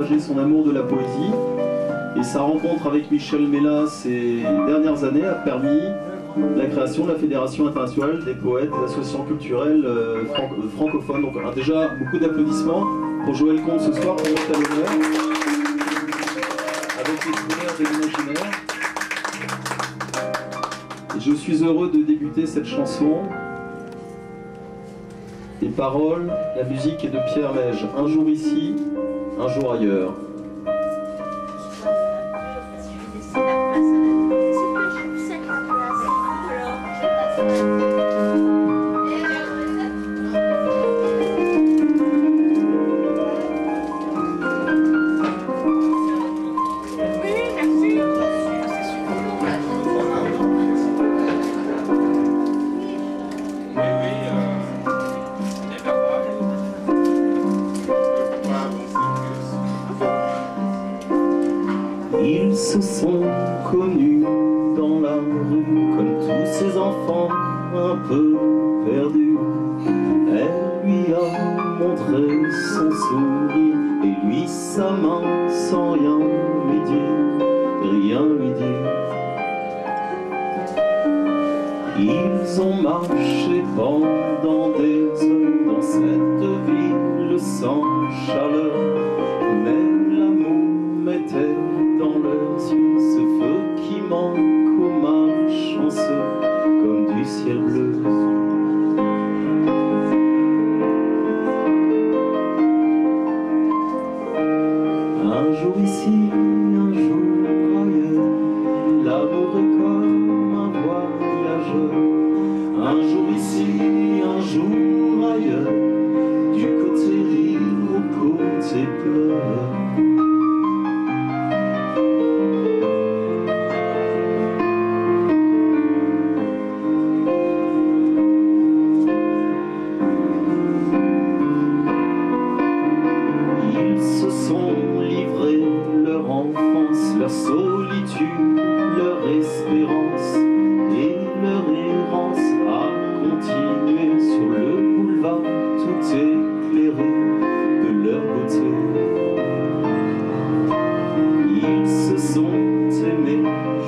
partager son amour de la poésie. Et sa rencontre avec Michel Méla ces dernières années a permis la création de la Fédération internationale des poètes et associations culturelles francophones. Donc déjà, beaucoup d'applaudissements pour Joël Comte ce soir, pour mettre à l'honneur, avec les couleurs de l'imaginaire. Et je suis heureux de débuter cette chanson. Les paroles, la musique est de Pierre Lège. Un jour ici, un jour ailleurs. Ils se sont connus dans la rue, comme tous ces enfants un peu perdus. Elle lui a montré son sourire et lui sa main sans rien lui dire, rien lui dire. Ils ont marché pendant des heures dans cette ville sans chaleur, mais l'amour mettait dans leurs yeux ce feu qui manque aux malchanceux comme du ciel bleu. Un jour ici, un jour ailleurs, l'amour est comme un voyageur. Un jour ici, un jour ailleurs, du côté rire au côté pleur. Leur solitude, leur espérance et leur errance a continué sur le boulevard tout éclairé de leur beauté. Ils se sont aimés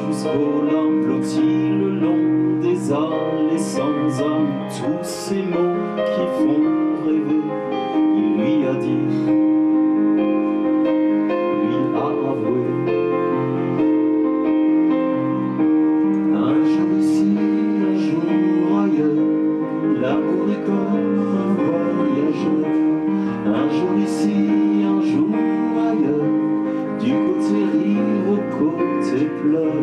jusqu'aux larmes blottis le long des allées sans âme, tous ces mots qui font rêver. Il lui a dit, lui a avoué. L'amour est comme un voyageur, un jour ici, un jour ailleurs, du côté rire au côté pleur.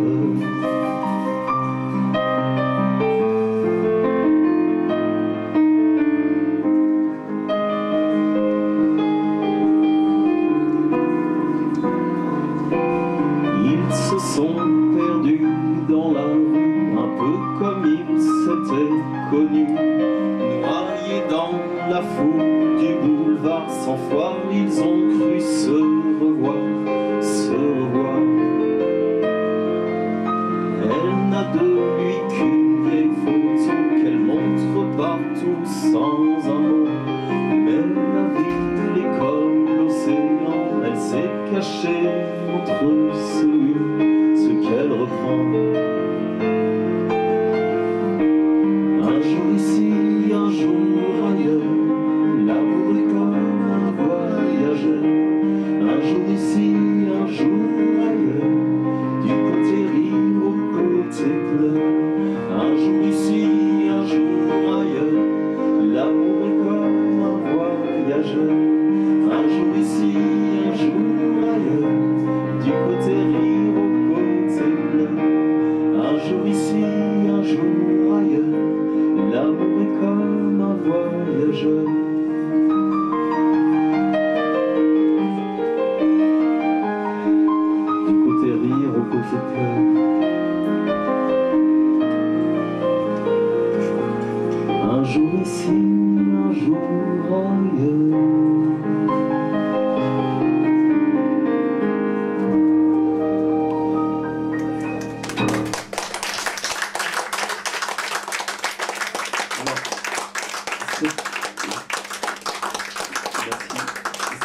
Ils se sont perdus dans la rue, un peu comme ils s'étaient connus. Noyés dans la foule du boulevard, 100 fois ils ont cru se revoir, se revoir. Elle n'a de lui qu'une vieille photo qu'elle montre partout sans un mot. Mais la vie, l'école, l'océan, elle s'est cachée entre ce qu'elle reprend. Un jour ici, un jour ailleurs, l'amour est comme un voyageur. Un jour ici, un jour ailleurs, du côté rire au côté pleur. Un jour ici, un jour ailleurs, l'amour est comme un voyageur. Un jour ici, un jour ailleurs, du côté rire au côté pleur. Un jour ici, un jour ailleurs, l'amour est comme un voyageur. Du côté rire au côté pleur. Un jour ici, un jour ailleurs.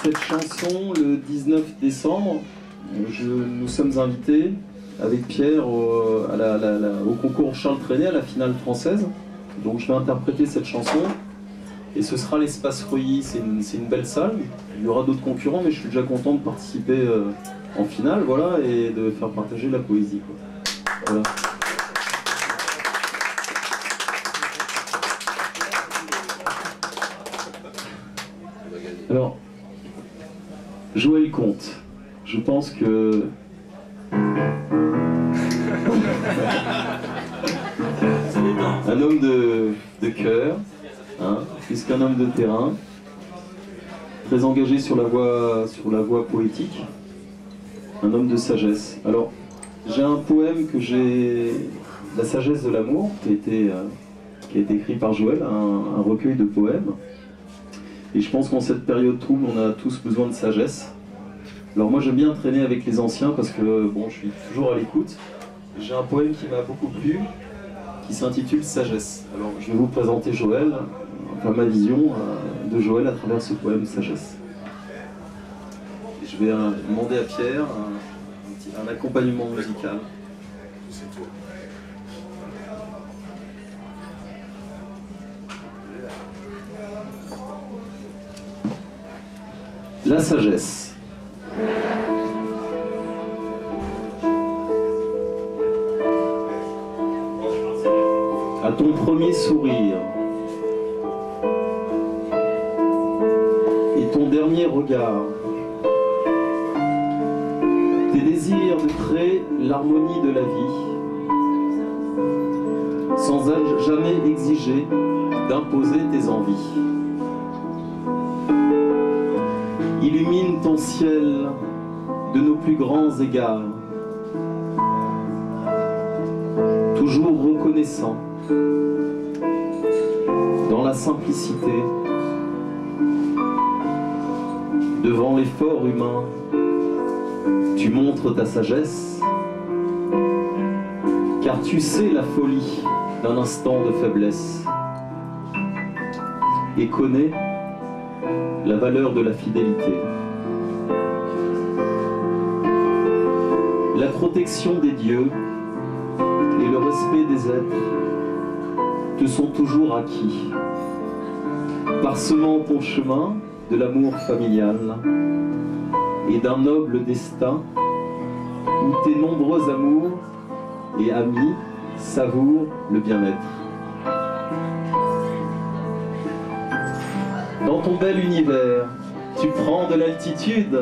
Cette chanson, le 19 décembre, nous sommes invités avec Pierre au concours Charles Trenet, à la finale française. Donc je vais interpréter cette chanson. Et ce sera l'Espace Reuilly, c'est une belle salle. Il y aura d'autres concurrents, mais je suis déjà content de participer en finale, voilà, et de faire partager la poésie, quoi. Voilà. Alors, Joël Comte, je pense que... un homme de cœur, hein, plus qu'un homme de terrain, très engagé sur la voie poétique, un homme de sagesse. Alors, j'ai un poème que j'ai, La sagesse de l'amour, qui a été écrit par Joël, un recueil de poèmes. Et je pense qu'en cette période trouble, on a tous besoin de sagesse. Alors moi, j'aime bien traîner avec les anciens parce que, bon, je suis toujours à l'écoute. J'ai un poème qui m'a beaucoup plu, qui s'intitule Sagesse. Alors, je vais vous présenter Joël, enfin ma vision de Joël à travers ce poème Sagesse. Et je vais demander à Pierre un accompagnement musical. La sagesse. À ton premier sourire et ton dernier regard, tes désirs de créer l'harmonie de la vie, sans jamais exiger d'imposer tes envies. Illumine ton ciel de nos plus grands égards, toujours reconnaissant dans la simplicité, devant l'effort humain, tu montres ta sagesse, car tu sais la folie d'un instant de faiblesse et connais la valeur de la fidélité. La protection des dieux et le respect des êtres te sont toujours acquis, parsemant ton chemin de l'amour familial et d'un noble destin où tes nombreux amours et amis savourent le bien-être. Dans ton bel univers, tu prends de l'altitude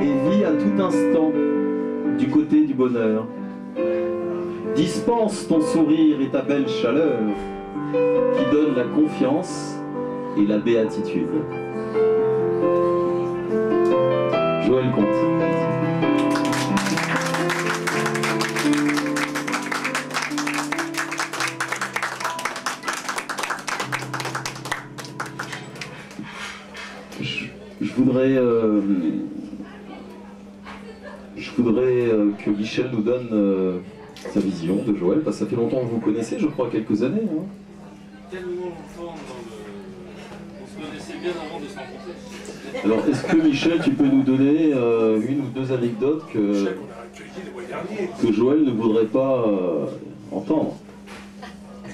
et vis à tout instant du côté du bonheur. Dispense ton sourire et ta belle chaleur qui donne la confiance et la béatitude. Joël Comte. Je voudrais que Michel nous donne sa vision de Joël, parce que ça fait longtemps que vous connaissez, je crois, quelques années. Hein. Tellement longtemps, on se connaissait bien avant de se rencontrer. Alors, est-ce que Michel, tu peux nous donner une ou deux anecdotes que Joël ne voudrait pas entendre,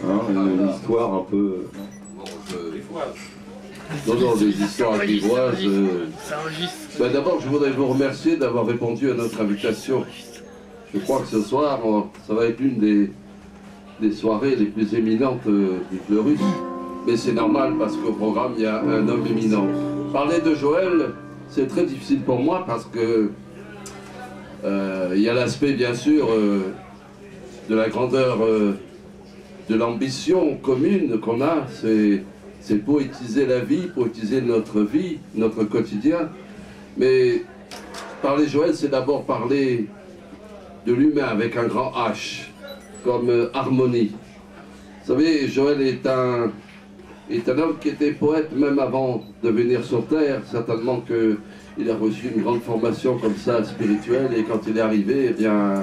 hein, une histoire un peu... Non, des histoires grivoises. D'abord, je voudrais vous remercier d'avoir répondu à notre invitation. Je crois que ce soir, ça va être une des soirées les plus éminentes du Fleurus. Mais c'est normal parce qu'au programme, il y a un homme éminent. Parler de Joël, c'est très difficile pour moi parce que il y a l'aspect, bien sûr, de la grandeur de l'ambition commune qu'on a. C'est poétiser la vie, poétiser notre vie, notre quotidien. Mais parler Joël, c'est d'abord parler de l'humain avec un grand H, comme harmonie. Vous savez, Joël est un homme qui était poète même avant de venir sur Terre. Certainement qu'il a reçu une grande formation comme ça, spirituelle, et quand il est arrivé, eh bien,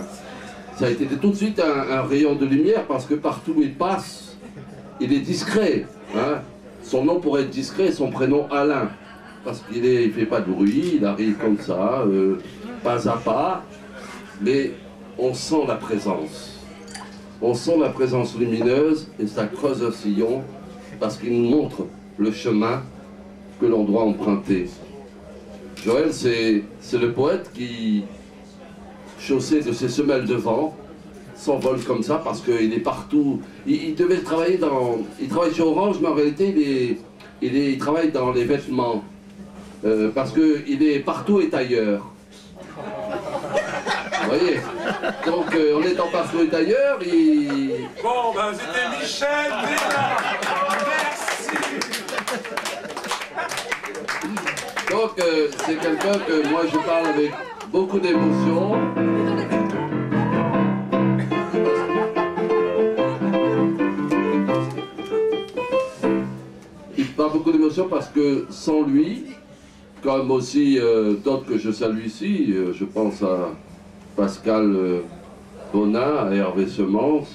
ça a été tout de suite un rayon de lumière, parce que partout où il passe, il est discret. Hein. Son nom pourrait être discret, son prénom Alain. parce qu'il ne fait pas de bruit, il arrive comme ça, pas à pas, mais on sent la présence. On sent la présence lumineuse et ça creuse un sillon parce qu'il nous montre le chemin que l'on doit emprunter. Joël, c'est le poète qui, chaussé de ses semelles de vent, s'envole comme ça parce qu'il est partout. Il devait travailler dans... Il travaille chez Orange, mais en réalité, il travaille dans les vêtements. Parce qu'il est partout et ailleurs. Vous voyez? Donc, en étant partout et ailleurs, il... Bon, ben, c'était Michel Bénard. Merci. Donc, c'est quelqu'un que moi, je parle avec beaucoup d'émotion. Il parle beaucoup d'émotion parce que sans lui, comme aussi d'autres que je salue ici, je pense à Pascal Bonin, à Hervé Semence,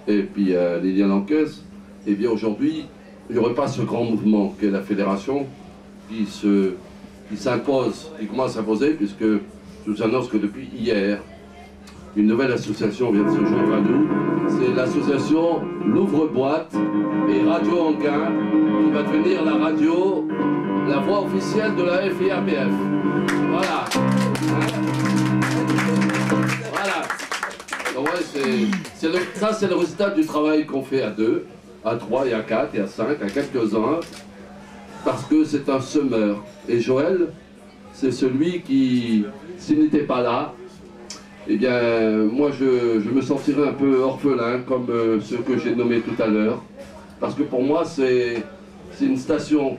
et puis à Liliane Anquès, et bien aujourd'hui, il n'y aurait pas ce grand mouvement qu'est la fédération qui s'impose, qui commence à s'imposer, puisque je vous annonce que depuis hier, une nouvelle association vient de se joindre à nous. C'est l'association L'Ouvre-Boîte et Radio Anguin, qui va devenir la radio, la voix officielle de la FIAPF. Voilà. Voilà. Donc ouais, ça, c'est le résultat du travail qu'on fait à 2, à 3 et à 4 et à 5, à quelques-uns, parce que c'est un semeur. Et Joël, c'est celui qui, s'il n'était pas là, eh bien, moi, je me sentirais un peu orphelin, comme ceux que j'ai nommés tout à l'heure. Parce que pour moi, c'est une station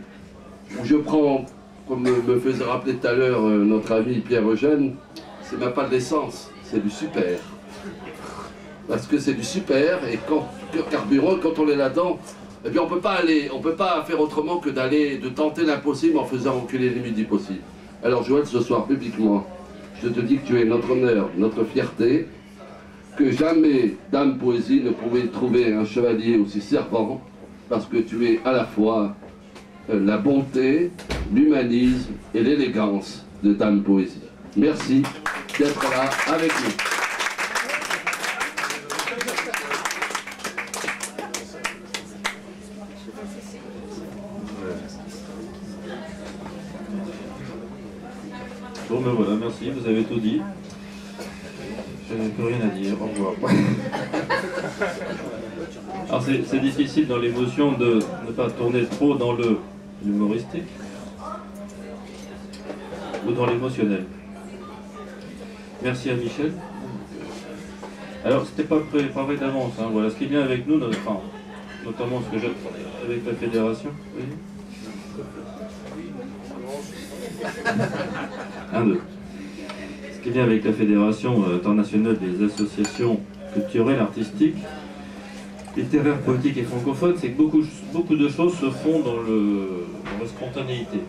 où je prends, comme me faisait rappeler tout à l'heure notre ami Pierre-Eugène, c'est même pas de l'essence, c'est du super. Parce que c'est du super, et quand carburant, quand on est là-dedans, eh bien, on peut pas faire autrement que de tenter l'impossible en faisant reculer les limites du possible. Alors, Joël, ce soir, publiquement, je te dis que tu es notre honneur, notre fierté, que jamais Dame Poésie ne pouvait trouver un chevalier aussi servant, parce que tu es à la fois la bonté, l'humanisme et l'élégance de Dame Poésie. Merci d'être là avec nous. Bon ben voilà, merci, vous avez tout dit. Je n'ai plus rien à dire, au revoir. Alors c'est difficile dans l'émotion de ne pas tourner trop dans l'humoristique ou dans l'émotionnel. Merci à Michel. Alors c'était pas préparé d'avance, hein. Voilà ce qui est bien avec nous, notamment ce que j'ai avec la fédération. Oui. 1, 2. Ce qui est bien avec la Fédération internationale des associations culturelles, artistiques, littéraires, poétiques et francophones, c'est que beaucoup de choses se font dans la spontanéité.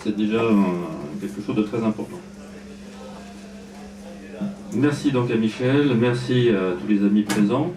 C'est déjà quelque chose de très important. Merci donc à Michel, merci à tous les amis présents.